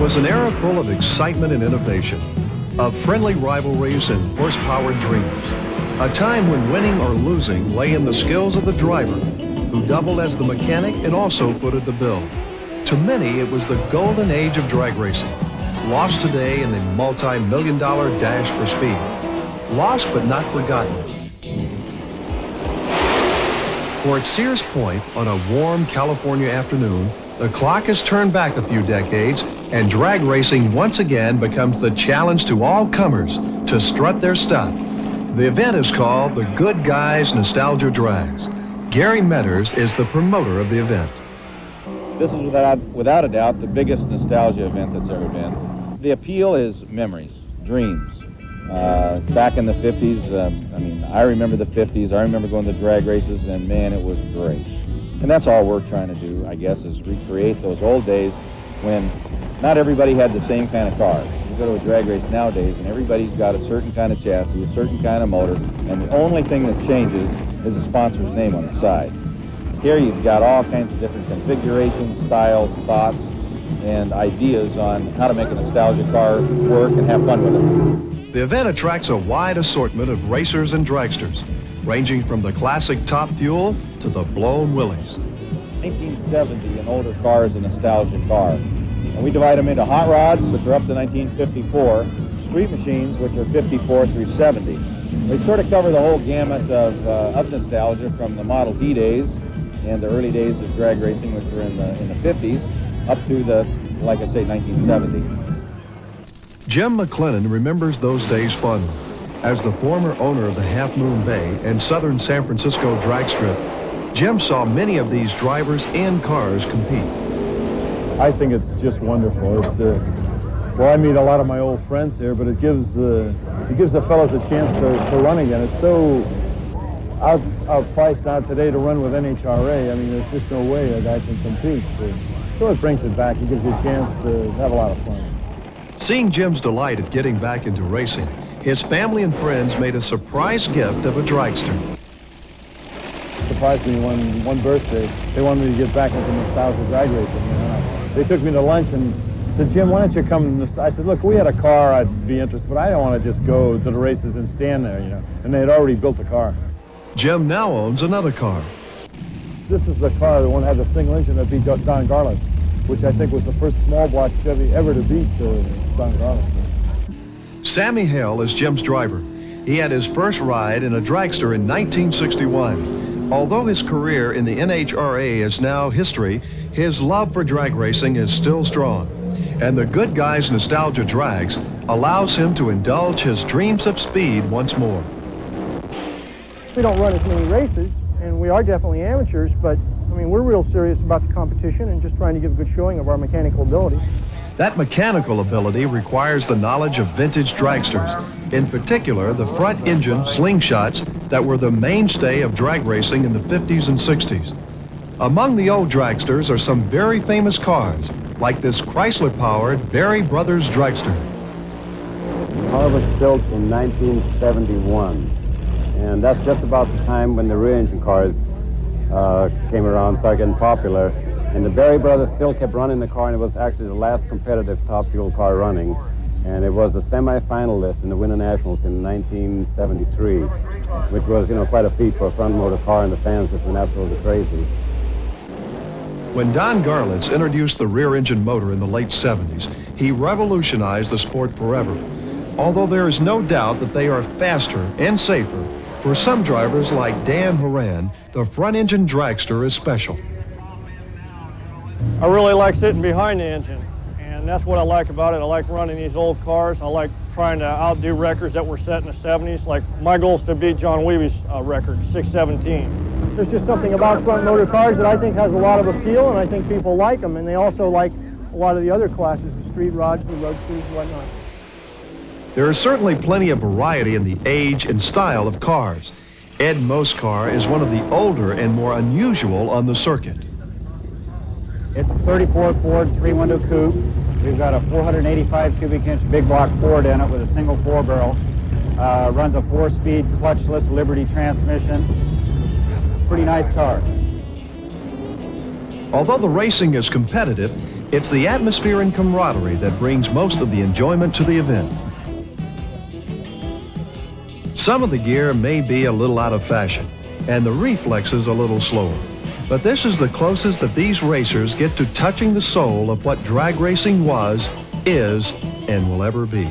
was an era full of excitement and innovation, of friendly rivalries and horsepower dreams. A time when winning or losing lay in the skills of the driver, who doubled as the mechanic and also footed the bill. To many, it was the golden age of drag racing, lost today in the multi-million-dollar dash for speed. Lost but not forgotten. For at Sears Point, on a warm California afternoon, the clock has turned back a few decades, and drag racing once again becomes the challenge to all comers to strut their stuff. The event is called the Goodguys Nostalgia Drags. Gary Metters is the promoter of the event. This is without a doubt the biggest nostalgia event that's ever been. The appeal is memories, dreams. Back in the 50s, I remember the 50s. I remember going to drag races, and man, it was great. And that's all we're trying to do, I guess, is recreate those old days when not everybody had the same kind of car. You go to a drag race nowadays, and everybody's got a certain kind of chassis, a certain kind of motor, and the only thing that changes is the sponsor's name on the side. Here you've got all kinds of different configurations, styles, thoughts, and ideas on how to make a nostalgia car work and have fun with it. The event attracts a wide assortment of racers and dragsters, ranging from the classic Top Fuel to the blown Willies. 1970 and older car is a nostalgia car. And we divide them into hot rods, which are up to 1954, street machines, which are 54 through 70. They sort of cover the whole gamut of nostalgia from the Model T days and the early days of drag racing, which were in the 50s, up to the, like I say, 1970. Jim McLennan remembers those days fondly. As the former owner of the Half Moon Bay and southern San Francisco drag strip, Jim saw many of these drivers and cars compete. I think it's just wonderful. Well, I meet a lot of my old friends here, but it gives the fellows a chance to run again. It's so outpriced now today to run with NHRA. I mean, there's just no way a guy can compete. So it brings it back. It gives you a chance to have a lot of fun. Seeing Jim's delight at getting back into racing, his family and friends made a surprise gift of a dragster. Surprised me one birthday. They wanted me to get back into nostalgia drag racing. You know? They took me to lunch and said, "Jim, why don't you come?" I said, "Look, we had a car I'd be interested, but I don't want to just go to the races and stand there, you know." And they had already built a car. Jim now owns another car. This is the car, the one that had the single engine that beat Don Garlitz, which I think was the first small block Chevy ever to beat Don Garlitz. Sammy Hale is Jim's driver. He had his first ride in a dragster in 1961. Although his career in the NHRA is now history, his love for drag racing is still strong. And the Goodguys Nostalgia Drags allows him to indulge his dreams of speed once more. We don't run as many races, and we are definitely amateurs, but I mean, we're real serious about the competition and just trying to give a good showing of our mechanical ability. That mechanical ability requires the knowledge of vintage dragsters, in particular the front engine slingshots that were the mainstay of drag racing in the 50s and 60s. Among the old dragsters are some very famous cars, like this Chrysler-powered Berry Brothers dragster. The car was built in 1971, and that's just about the time when the rear engine cars came around, started getting popular. And the Berry Brothers still kept running the car, and it was actually the last competitive Top Fuel car running. And it was a semi-finalist in the Winter Nationals in 1973, which was, you know, quite a feat for a front motor car, and the fans just went absolutely crazy. When Don Garlitz introduced the rear engine motor in the late 70s, he revolutionized the sport forever. Although there is no doubt that they are faster and safer, for some drivers like Dan Horan, the front engine dragster is special. I really like sitting behind the engine, and that's what I like about it. I like running these old cars. I like trying to outdo records that were set in the 70s. Like, my goal is to beat John Weavy's record, 6:17. There's just something about front motor cars that I think has a lot of appeal, and I think people like them, and they also like a lot of the other classes, the street rods, the roadsters, and whatnot. There is certainly plenty of variety in the age and style of cars. Ed Moe's car is one of the older and more unusual on the circuit. It's a 34 Ford 3-window coupe. We've got a 485 cubic inch big block Ford in it with a single 4-barrel. Runs a 4-speed clutchless Liberty transmission. Pretty nice car. Although the racing is competitive, It's the atmosphere and camaraderie that brings most of the enjoyment to the event. Some of the gear may be a little out of fashion, and the reflexes a little slower. But this is the closest that these racers get to touching the soul of what drag racing was, is, and will ever be.